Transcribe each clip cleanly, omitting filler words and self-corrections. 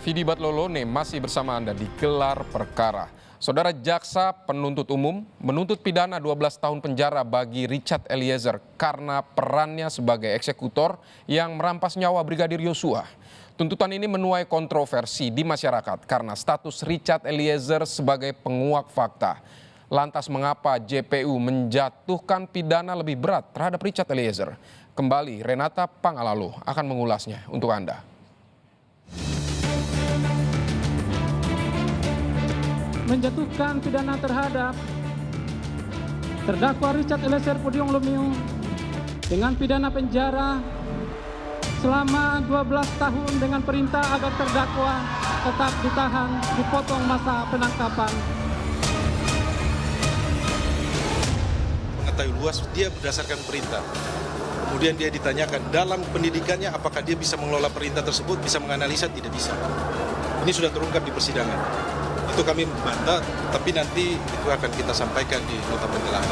Vidi Batlolone masih bersama Anda di Gelar Perkara. Saudara jaksa penuntut umum menuntut pidana 12 tahun penjara bagi Richard Eliezer karena perannya sebagai eksekutor yang merampas nyawa Brigadir Yosua. Tuntutan ini menuai kontroversi di masyarakat karena status Richard Eliezer sebagai penguak fakta. Lantas mengapa JPU menjatuhkan pidana lebih berat terhadap Richard Eliezer? Kembali Renata Pangalalo akan mengulasnya untuk Anda. Menjatuhkan pidana terhadap terdakwa Richard Eliezer Pudium Lumiu dengan pidana penjara selama 12 tahun dengan perintah agar terdakwa tetap ditahan, dipotong masa penangkapan. Mengetahui luas dia berdasarkan perintah. Kemudian dia ditanyakan dalam pendidikannya apakah dia bisa mengelola perintah tersebut, bisa menganalisa, tidak bisa. Ini sudah terungkap di persidangan. Itu kami membantah, tapi nanti itu akan kita sampaikan di nota pembelaan.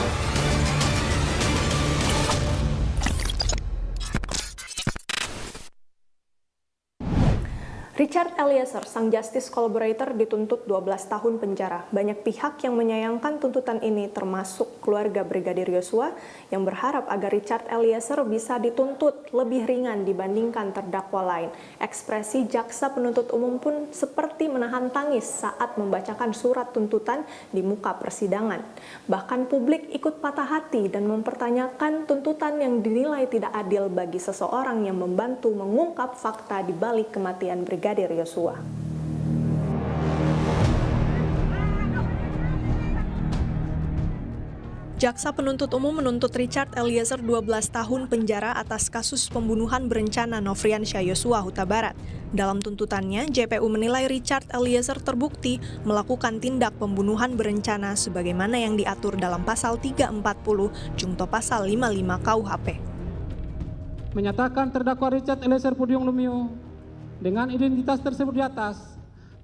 Richard Eliezer, sang justice collaborator, dituntut 12 tahun penjara. Banyak pihak yang menyayangkan tuntutan ini, termasuk keluarga Brigadir Yosua yang berharap agar Richard Eliezer bisa dituntut lebih ringan dibandingkan terdakwa lain. Ekspresi jaksa penuntut umum pun seperti menahan tangis saat membacakan surat tuntutan di muka persidangan. Bahkan publik ikut patah hati dan mempertanyakan tuntutan yang dinilai tidak adil bagi seseorang yang membantu mengungkap fakta di balik kematian Brigadir Yosua. Jaksa penuntut umum menuntut Richard Eliezer 12 tahun penjara atas kasus pembunuhan berencana Nofriansyah Yosua Huta Barat. Dalam tuntutannya, JPU menilai Richard Eliezer terbukti melakukan tindak pembunuhan berencana sebagaimana yang diatur dalam pasal 340 Jungto pasal 55 KUHP. Menyatakan terdakwa Richard Eliezer Pudium Lumiu dengan identitas tersebut di atas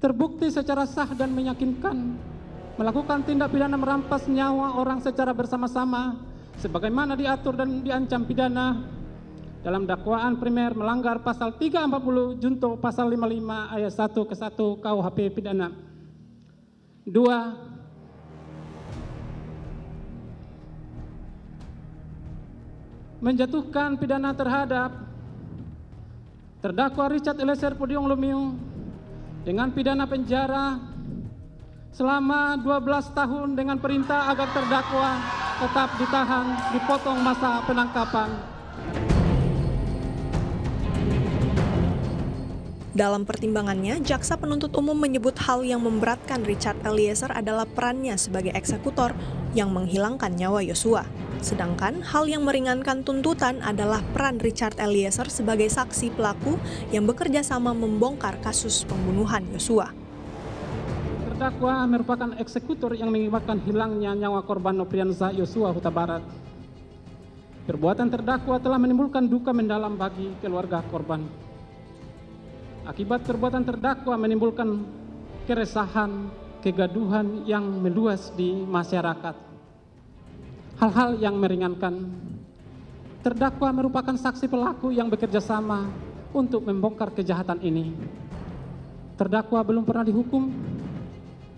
terbukti secara sah dan meyakinkan melakukan tindak pidana merampas nyawa orang secara bersama-sama sebagaimana diatur dan diancam pidana dalam dakwaan primer melanggar pasal 340 Junto pasal 55 ayat 1 ke 1 KUHP pidana. 2. Menjatuhkan pidana terhadap terdakwa Richard Eliezer Pudium Lumiu dengan pidana penjara selama 12 tahun dengan perintah agar terdakwa tetap ditahan, dipotong masa penangkapan. Dalam pertimbangannya, jaksa penuntut umum menyebut hal yang memberatkan Richard Eliezer adalah perannya sebagai eksekutor yang menghilangkan nyawa Yosua. Sedangkan hal yang meringankan tuntutan adalah peran Richard Eliezer sebagai saksi pelaku yang bekerja sama membongkar kasus pembunuhan Yosua. Terdakwa merupakan eksekutor yang mengakibatkan hilangnya nyawa korban Nofriansyah Yosua Huta Barat. Perbuatan terdakwa telah menimbulkan duka mendalam bagi keluarga korban. Akibat perbuatan terdakwa menimbulkan keresahan, kegaduhan yang meluas di masyarakat. Hal-hal yang meringankan. Terdakwa merupakan saksi pelaku yang bekerja sama untuk membongkar kejahatan ini. Terdakwa belum pernah dihukum,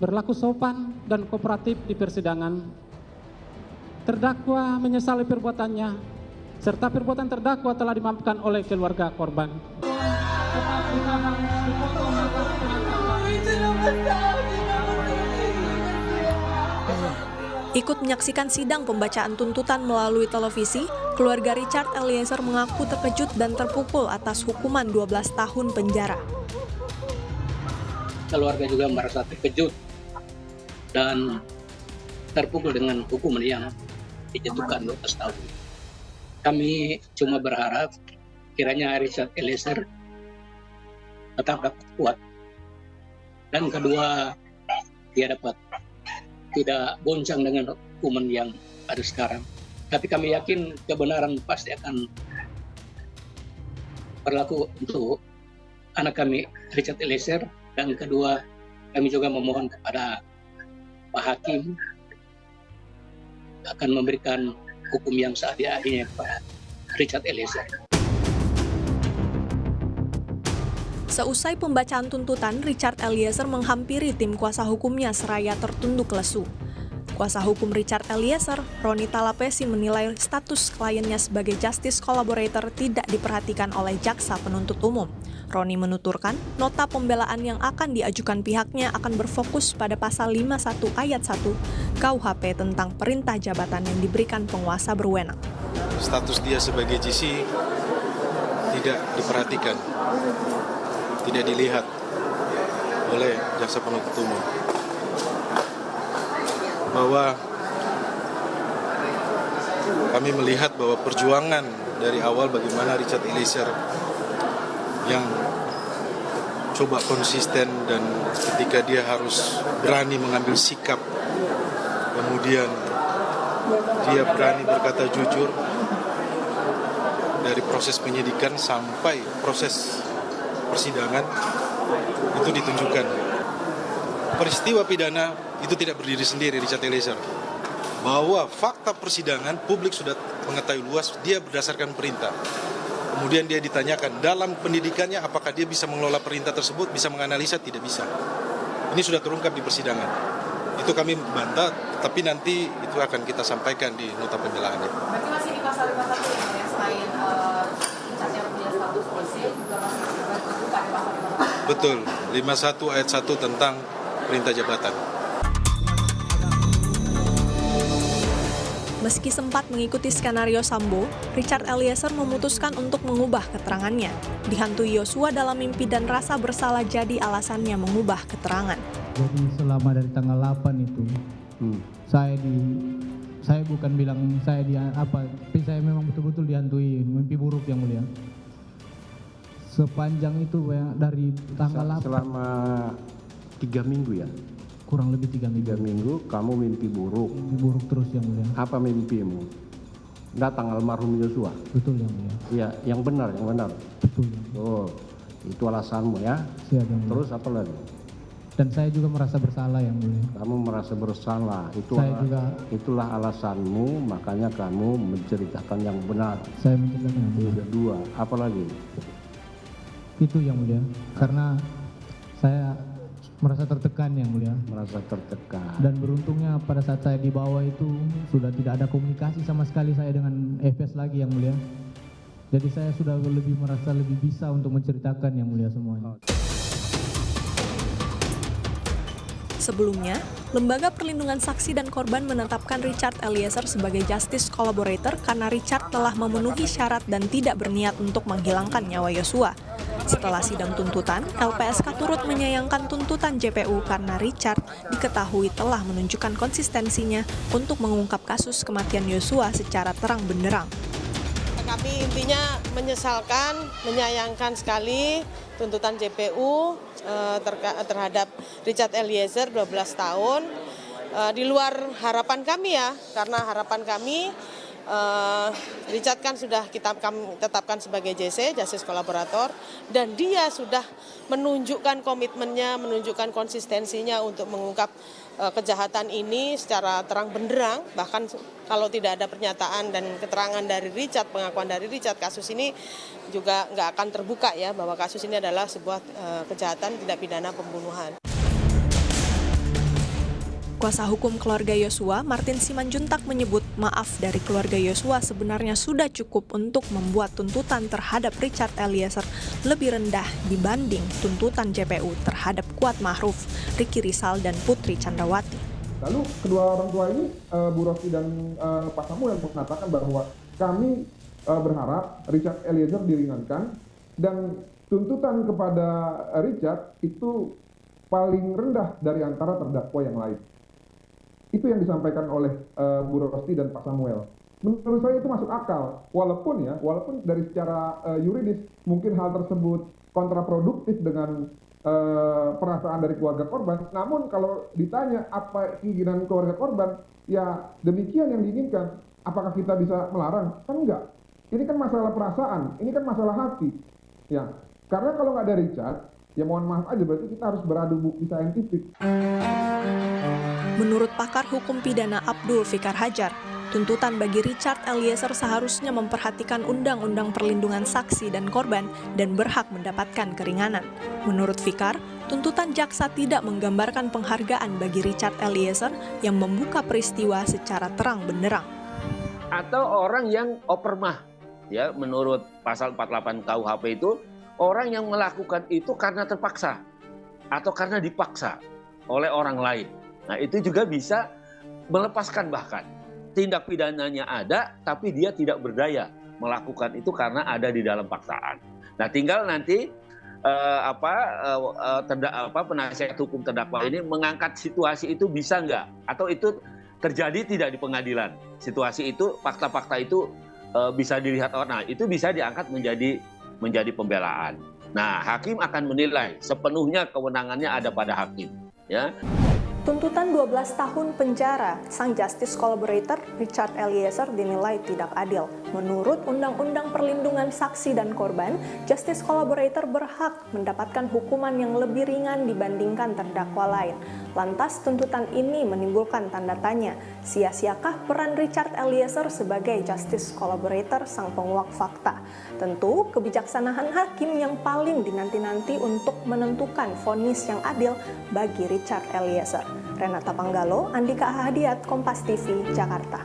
berlaku sopan dan kooperatif di persidangan. Terdakwa menyesali perbuatannya, serta perbuatan terdakwa telah dimaafkan oleh keluarga korban. Ikut menyaksikan sidang pembacaan tuntutan melalui televisi, keluarga Richard Eliezer mengaku terkejut dan terpukul atas hukuman 12 tahun penjara. Keluarga juga merasa terkejut dan terpukul dengan hukuman yang dijatuhkan 12 tahun. Kami cuma berharap kiranya Richard Eliezer tetap dapat kuat. Dan kedua, dia dapat tidak bonceng dengan hukuman yang ada sekarang. Tapi kami yakin kebenaran pasti akan berlaku untuk anak kami Richard Eliezer. Dan kedua, kami juga memohon kepada Pak Hakim akan memberikan hukum yang seadil-adilnya kepada Richard Eliezer. Seusai pembacaan tuntutan, Richard Eliezer menghampiri tim kuasa hukumnya seraya tertunduk lesu. Kuasa hukum Richard Eliezer, Roni Talapesi, menilai status kliennya sebagai justice collaborator tidak diperhatikan oleh jaksa penuntut umum. Roni menuturkan, nota pembelaan yang akan diajukan pihaknya akan berfokus pada pasal 51 ayat 1 KUHP tentang perintah jabatan yang diberikan penguasa berwenang. Status dia sebagai GC tidak diperhatikan, tidak dilihat oleh jaksa penuntut umum. Bahwa kami melihat bahwa perjuangan dari awal bagaimana Richard Eliezer yang coba konsisten dan ketika dia harus berani mengambil sikap, kemudian dia berani berkata jujur dari proses penyidikan sampai proses persidangan itu ditunjukkan. Peristiwa pidana itu tidak berdiri sendiri, Richard Eliezer. Bahwa fakta persidangan publik sudah mengetahui luas, dia berdasarkan perintah. Kemudian dia ditanyakan dalam pendidikannya apakah dia bisa mengelola perintah tersebut, bisa menganalisa, tidak bisa. Ini sudah terungkap di persidangan. Itu kami bantah, tapi nanti itu akan kita sampaikan di nota pembelaannya. Berarti masih di pasal 51 ya, selain Richard yang punya status polisi, juga masih terbuka di pasal 51? Betul, 51 ayat 1 tentang perintah jabatan. Meski sempat mengikuti skenario Sambo, Richard Eliezer memutuskan untuk mengubah keterangannya. Dihantui Yosua dalam mimpi dan rasa bersalah jadi alasannya mengubah keterangan. Jadi selama dari tanggal 8 itu, saya bukan bilang saya tapi saya memang betul-betul dihantui mimpi buruk yang mulia. Sepanjang itu ya, dari tanggal 8. Selama 3 minggu ya? Kurang lebih 3 minggu. 3 minggu kamu mimpi buruk. Mimpi buruk terus yang mulia. Apa mimpimu? Datang almarhum Yosua? Betul yang mulia. Iya, yang benar, yang benar. Betul yang mulia. Oh, itu alasanmu ya? Siap yang mulia. Terus apa lagi? Dan saya juga merasa bersalah yang mulia. Kamu merasa bersalah. Itulah alasanmu, makanya kamu menceritakan yang benar. Saya menceritakan yang mulia. Kedua, apa lagi? Itu yang mulia. Karena saya merasa tertekan yang mulia. Merasa tertekan. Dan beruntungnya pada saat saya di bawah itu sudah tidak ada komunikasi sama sekali saya dengan EFS lagi yang mulia. Jadi saya sudah merasa lebih bisa untuk menceritakan yang mulia semuanya. Sebelumnya, Lembaga Perlindungan Saksi dan Korban menetapkan Richard Eliezer sebagai justice collaborator karena Richard telah memenuhi syarat dan tidak berniat untuk menghilangkan nyawa Yosua. Setelah sidang tuntutan, LPSK turut menyayangkan tuntutan JPU karena Richard diketahui telah menunjukkan konsistensinya untuk mengungkap kasus kematian Yosua secara terang benderang. Kami intinya menyesalkan, menyayangkan sekali tuntutan JPU terhadap Richard Eliezer 12 tahun. Di luar harapan kami ya, karena harapan kami Richard kan sudah kami tetapkan sebagai JC, Justice Collaborator, dan dia sudah menunjukkan komitmennya, menunjukkan konsistensinya untuk mengungkap kejahatan ini secara terang benderang. Bahkan kalau tidak ada pernyataan dan keterangan dari Richard, pengakuan dari Richard, kasus ini juga nggak akan terbuka ya, bahwa kasus ini adalah sebuah kejahatan tindak pidana pembunuhan. Kuasa hukum keluarga Yosua, Martin Simanjuntak, menyebut maaf dari keluarga Yosua sebenarnya sudah cukup untuk membuat tuntutan terhadap Richard Eliezer lebih rendah dibanding tuntutan JPU terhadap Kuat Ma'ruf, Ricky Rizal, dan Putri Chandrawati. Lalu kedua orang tua ini, Bu Rosti dan Pak Samuel, mengatakan bahwa kami berharap Richard Eliezer diringankan dan tuntutan kepada Richard itu paling rendah dari antara terdakwa yang lain. Itu yang disampaikan oleh Bu Rosti dan Pak Samuel. Menurut saya itu masuk akal, walaupun dari secara yuridis mungkin hal tersebut kontraproduktif dengan perasaan dari keluarga korban. Namun kalau ditanya apa keinginan keluarga korban, ya demikian yang diinginkan. Apakah kita bisa melarang? Kan enggak. Ini kan masalah perasaan, ini kan masalah hati. Ya, karena kalau nggak ada Richard, ya mohon maaf aja, berarti kita harus beradu bukti saintifik. Menurut pakar hukum pidana Abdul Fikar Hajar, tuntutan bagi Richard Eliezer seharusnya memperhatikan Undang-Undang Perlindungan Saksi dan Korban dan berhak mendapatkan keringanan. Menurut Fikar, tuntutan jaksa tidak menggambarkan penghargaan bagi Richard Eliezer yang membuka peristiwa secara terang benderang. Atau orang yang opermah, ya, menurut pasal 48 KUHP itu orang yang melakukan itu karena terpaksa atau karena dipaksa oleh orang lain. Nah, itu juga bisa melepaskan, bahkan tindak pidananya ada tapi dia tidak berdaya melakukan itu karena ada di dalam paksaan. Nah, tinggal nanti penasihat hukum terdakwa ini mengangkat situasi itu bisa nggak, atau itu terjadi tidak di pengadilan. Situasi itu, fakta-fakta itu bisa dilihat, nah itu bisa diangkat menjadi pembelaan. Nah, hakim akan menilai, sepenuhnya kewenangannya ada pada hakim, ya. Tuntutan 12 tahun penjara sang justice collaborator Richard Eliezer dinilai tidak adil. Menurut Undang-Undang Perlindungan Saksi dan Korban, justice collaborator berhak mendapatkan hukuman yang lebih ringan dibandingkan terdakwa lain. Lantas tuntutan ini menimbulkan tanda tanya, sia-siakah peran Richard Eliezer sebagai justice collaborator sang penguak fakta? Tentu kebijaksanaan hakim yang paling dinanti-nanti untuk menentukan vonis yang adil bagi Richard Eliezer. Renata Panggalo, Andika Ahadiat, Kompas TV, Jakarta.